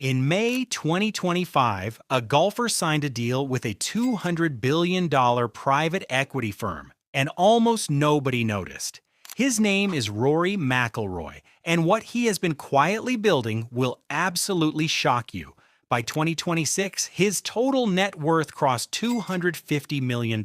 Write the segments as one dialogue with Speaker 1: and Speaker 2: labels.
Speaker 1: In May 2025, a golfer signed a deal with a $200 billion private equity firm, and almost nobody noticed. His name is Rory McIlroy, and what he has been quietly building will absolutely shock you. By 2026, his total net worth crossed $250 million.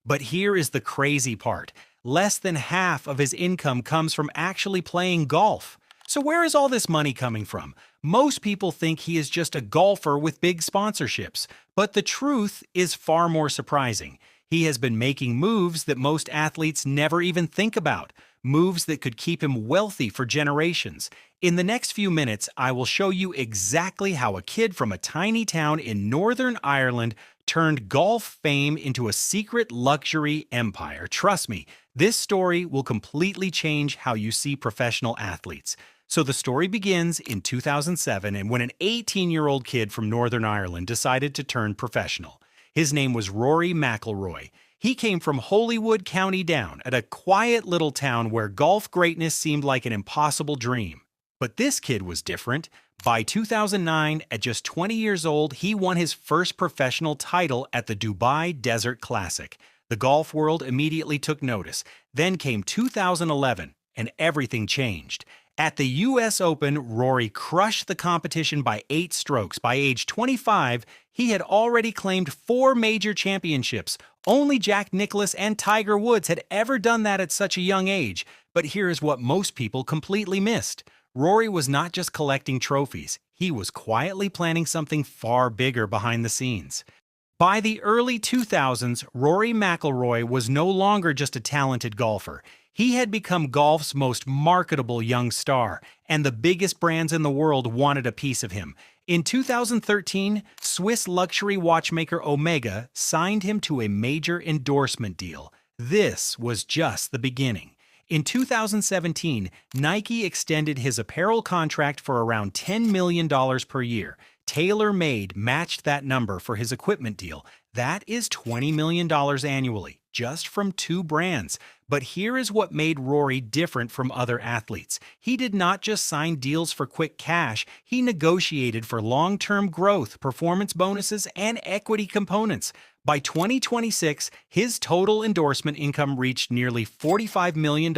Speaker 1: But here is the crazy part. Less than half of his income comes from actually playing golf. So where is all this money coming from? Most people think he is just a golfer with big sponsorships, but the truth is far more surprising. He has been making moves that most athletes never even think about, moves that could keep him wealthy for generations. In the next few minutes, I will show you exactly how a kid from a tiny town in Northern Ireland turned golf fame into a secret luxury empire. Trust me, this story will completely change how you see professional athletes. So the story begins in 2007 and when an 18-year-old kid from Northern Ireland decided to turn professional. His name was Rory McIlroy. He came from Holywood, County Down, at a quiet little town where golf greatness seemed like an impossible dream. But this kid was different. By 2009, at just 20 years old, he won his first professional title at the Dubai Desert Classic. The golf world immediately took notice. Then came 2011, and everything changed. At the US Open, Rory crushed the competition by 8 strokes. By age 25, he had already claimed 4 major championships. Only Jack Nicklaus and Tiger Woods had ever done that at such a young age. But here is what most people completely missed. Rory was not just collecting trophies. He was quietly planning something far bigger behind the scenes. By the early 2000s, Rory McIlroy was no longer just a talented golfer. He had become golf's most marketable young star, and the biggest brands in the world wanted a piece of him. In 2013, Swiss luxury watchmaker Omega signed him to a major endorsement deal. This was just the beginning. In 2017, Nike extended his apparel contract for around $10 million per year. TaylorMade matched that number for his equipment deal. That is $20 million annually, just from 2 brands. But here is what made Rory different from other athletes. He did not just sign deals for quick cash, he negotiated for long-term growth, performance bonuses, and equity components. By 2026, his total endorsement income reached nearly $45 million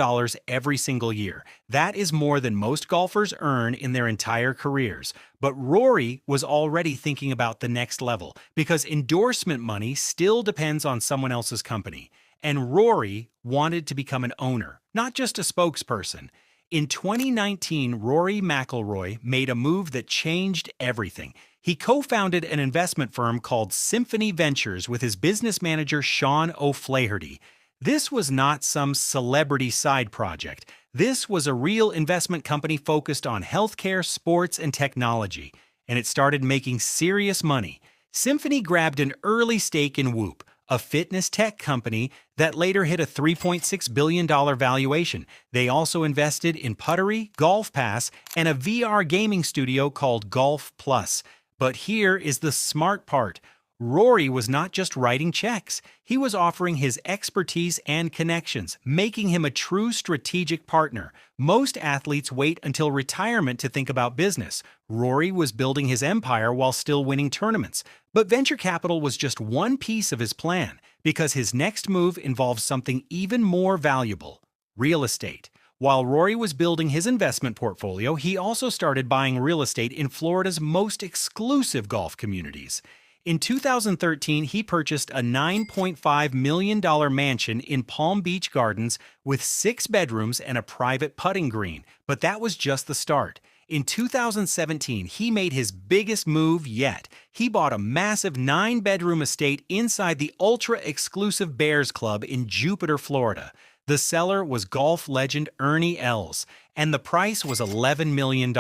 Speaker 1: every single year. That is more than most golfers earn in their entire careers. But Rory was already thinking about the next level, because endorsement money still depends on someone else's company. And Rory wanted to become an owner, not just a spokesperson. In 2019, Rory McIlroy made a move that changed everything. He co-founded an investment firm called Symphony Ventures with his business manager Sean O'Flaherty. This was not some celebrity side project. This was a real investment company focused on healthcare, sports, and technology. And it started making serious money. Symphony grabbed an early stake in Whoop, a fitness tech company that later hit a $3.6 billion valuation. They also invested in Puttery, Golf Pass, and a VR gaming studio called Golf Plus. But here is the smart part. Rory was not just writing checks. He was offering his expertise and connections, making him a true strategic partner. Most athletes wait until retirement to think about business. Rory was building his empire while still winning tournaments. But venture capital was just one piece of his plan, because his next move involved something even more valuable: real estate. While Rory was building his investment portfolio, he also started buying real estate in Florida's most exclusive golf communities. In 2013, he purchased a $9.5 million mansion in Palm Beach Gardens with 6 bedrooms and a private putting green. But that was just the start. In 2017, he made his biggest move yet. He bought a massive 9-bedroom estate inside the ultra-exclusive Bears Club in Jupiter, Florida. The seller was golf legend Ernie Els, and the price was $11 million.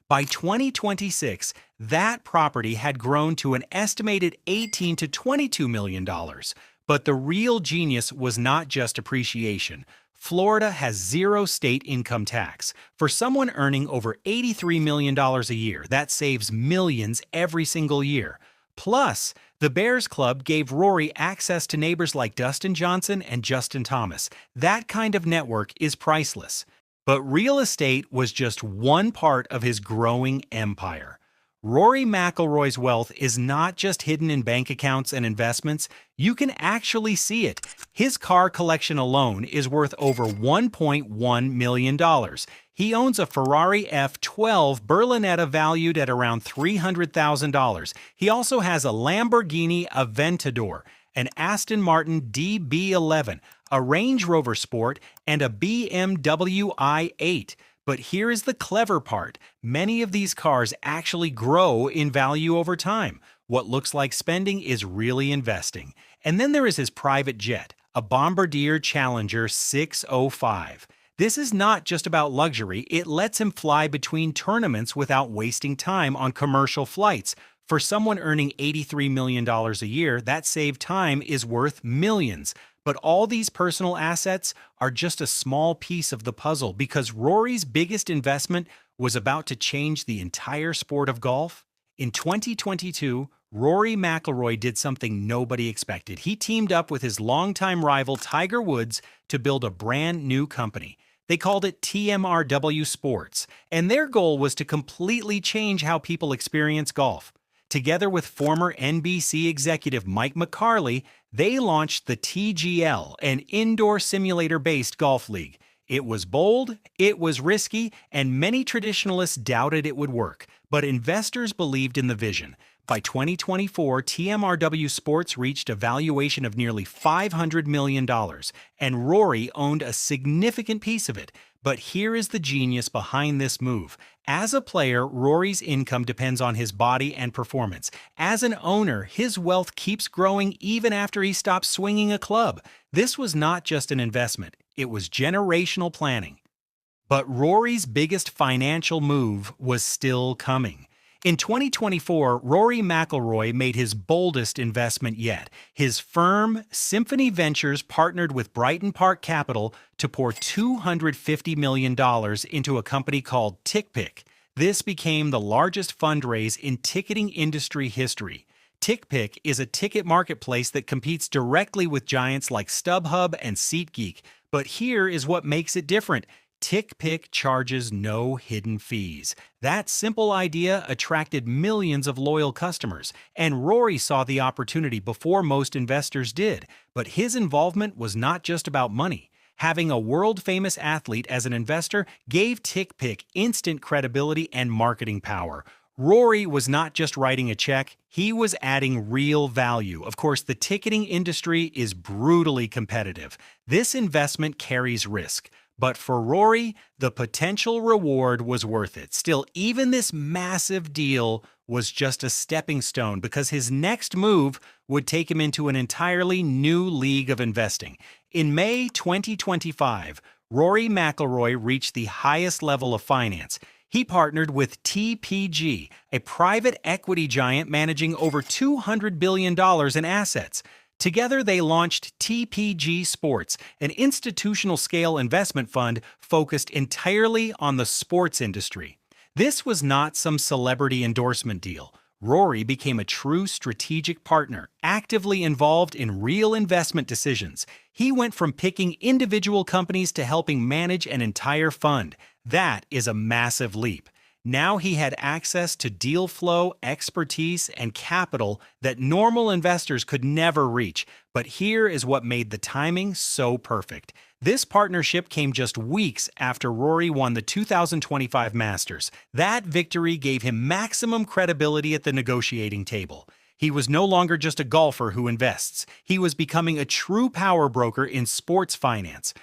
Speaker 1: By 2026, that property had grown to an estimated $18 to $22 million. But the real genius was not just appreciation. Florida has 0 state income tax. For someone earning over $83 million a year, that saves millions every single year. Plus, the Bears Club gave Rory access to neighbors like Dustin Johnson and Justin Thomas. That kind of network is priceless. But real estate was just one part of his growing empire. Rory McIlroy's wealth is not just hidden in bank accounts and investments, you can actually see it. His car collection alone is worth over $1.1 million. He owns a Ferrari F12 Berlinetta valued at around $300,000. He also has a Lamborghini Aventador, an Aston Martin DB11, a Range Rover Sport, and a BMW i8. But here is the clever part. Many of these cars actually grow in value over time. What looks like spending is really investing. And then there is his private jet, a Bombardier Challenger 605. This is not just about luxury, it lets him fly between tournaments without wasting time on commercial flights. For someone earning $83 million a year, that saved time is worth millions. But all these personal assets are just a small piece of the puzzle because Rory's biggest investment was about to change the entire sport of golf. In 2022, Rory McIlroy did something nobody expected. He teamed up with his longtime rival Tiger Woods to build a brand new company. They called it TMRW Sports, and their goal was to completely change how people experience golf. Together with former NBC executive Mike McCarley, they launched the TGL, an indoor simulator-based golf league. It was bold, it was risky, and many traditionalists doubted it would work, but investors believed in the vision. By 2024, TMRW Sports reached a valuation of nearly $500 million, and Rory owned a significant piece of it. But here is the genius behind this move. As a player, Rory's income depends on his body and performance. As an owner, his wealth keeps growing even after he stops swinging a club. This was not just an investment, it was generational planning. But Rory's biggest financial move was still coming. In 2024, Rory McIlroy made his boldest investment yet. His firm, Symphony Ventures, partnered with Brighton Park Capital to pour $250 million into a company called Tickpick. This became the largest fundraise in ticketing industry history. Tickpick is a ticket marketplace that competes directly with giants like StubHub and SeatGeek. But here is what makes it different. Tickpick charges no hidden fees. That simple idea attracted millions of loyal customers, and Rory saw the opportunity before most investors did. But his involvement was not just about money. Having a world-famous athlete as an investor gave Tickpick instant credibility and marketing power. Rory was not just writing a check, he was adding real value. Of course, the ticketing industry is brutally competitive. This investment carries risk. But for Rory, the potential reward was worth it. Still, even this massive deal was just a stepping stone because his next move would take him into an entirely new league of investing. In May 2025, Rory McIlroy reached the highest level of finance. He partnered with TPG, a private equity giant managing over $200 billion in assets. Together, they launched TPG Sports, an institutional-scale investment fund focused entirely on the sports industry. This was not some celebrity endorsement deal. Rory became a true strategic partner, actively involved in real investment decisions. He went from picking individual companies to helping manage an entire fund. That is a massive leap. Now he had access to deal flow, expertise, and capital that normal investors could never reach. But here is what made the timing so perfect. This partnership came just weeks after Rory won the 2025 Masters. That victory gave him maximum credibility at the negotiating table. He was no longer just a golfer who invests. He was becoming a true power broker in sports finance.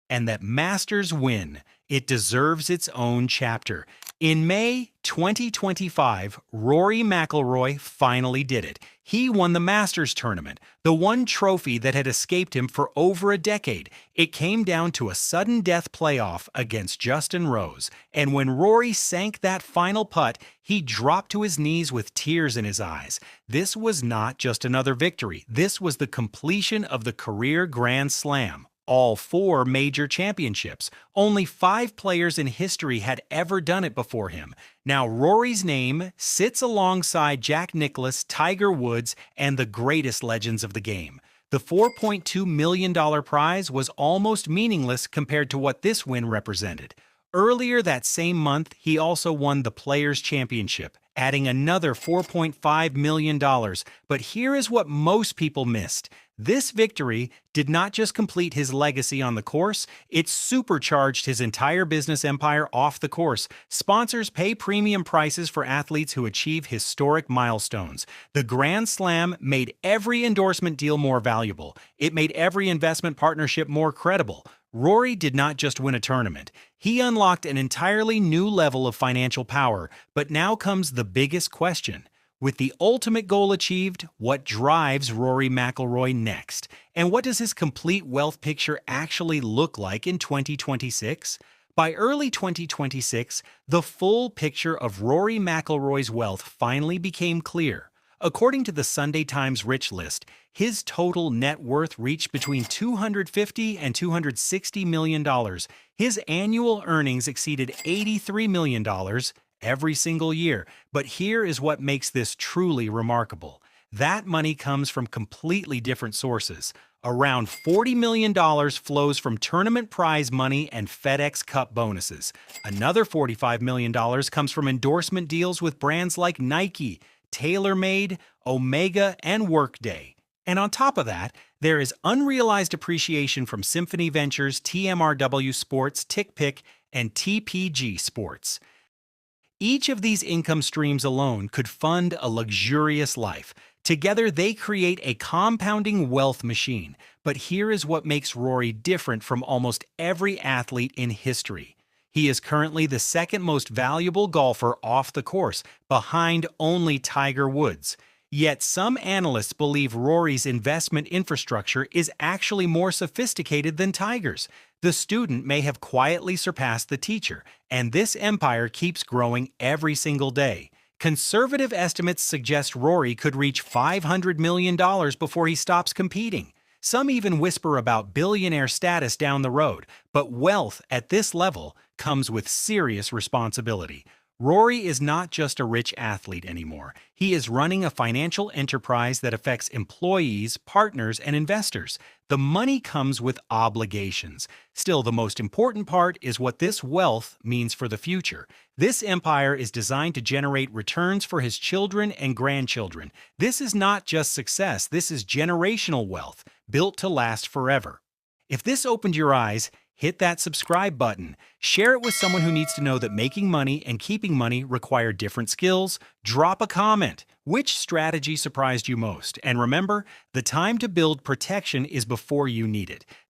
Speaker 1: And that Masters win, it deserves its own chapter. In May 2025, Rory McIlroy finally did it. He won the Masters tournament, the one trophy that had escaped him for over a decade. It came down to a sudden death playoff against Justin Rose, and when Rory sank that final putt, he dropped to his knees with tears in his eyes. This was not just another victory. This was the completion of the career Grand Slam. All 4 major championships. Only 5 players in history had ever done it before him. Now Rory's name sits alongside Jack Nicklaus, Tiger Woods, and the greatest legends of the game. The $4.2 million prize was almost meaningless compared to what this win represented. Earlier that same month, he also won the Players' Championship, adding another $4.5 million. But here is what most people missed. This victory did not just complete his legacy on the course, it supercharged his entire business empire off the course. Sponsors pay premium prices for athletes who achieve historic milestones. The Grand Slam made every endorsement deal more valuable. It made every investment partnership more credible. Rory did not just win a tournament. He unlocked an entirely new level of financial power. But now comes the biggest question. With the ultimate goal achieved, what drives Rory McIlroy next? And what does his complete wealth picture actually look like in 2026? By early 2026, the full picture of Rory McIlroy's wealth finally became clear. According to the Sunday Times Rich List, his total net worth reached between $250 and $260 million. His annual earnings exceeded $83 million every single year. But here is what makes this truly remarkable. That money comes from completely different sources. Around $40 million flows from tournament prize money and FedEx Cup bonuses. Another $45 million comes from endorsement deals with brands like Nike, TaylorMade, Omega, and Workday. And on top of that, there is unrealized appreciation from Symphony Ventures, TMRW Sports, Tickpick, and TPG Sports. Each of these income streams alone could fund a luxurious life. Together, they create a compounding wealth machine. But here is what makes Rory different from almost every athlete in history. He is currently the second most valuable golfer off the course, behind only Tiger Woods. Yet some analysts believe Rory's investment infrastructure is actually more sophisticated than Tiger's. The student may have quietly surpassed the teacher, and this empire keeps growing every single day. Conservative estimates suggest Rory could reach $500 million before he stops competing. Some even whisper about billionaire status down the road, but wealth at this level comes with serious responsibility. Rory is not just a rich athlete anymore. He is running a financial enterprise that affects employees, partners, and investors. The money comes with obligations. Still, the most important part is what this wealth means for the future. This empire is designed to generate returns for his children and grandchildren. This is not just success, this is generational wealth, built to last forever. If this opened your eyes, hit that subscribe button. Share it with someone who needs to know that making money and keeping money require different skills. Drop a comment. Which strategy surprised you most? And remember, the time to build protection is before you need it.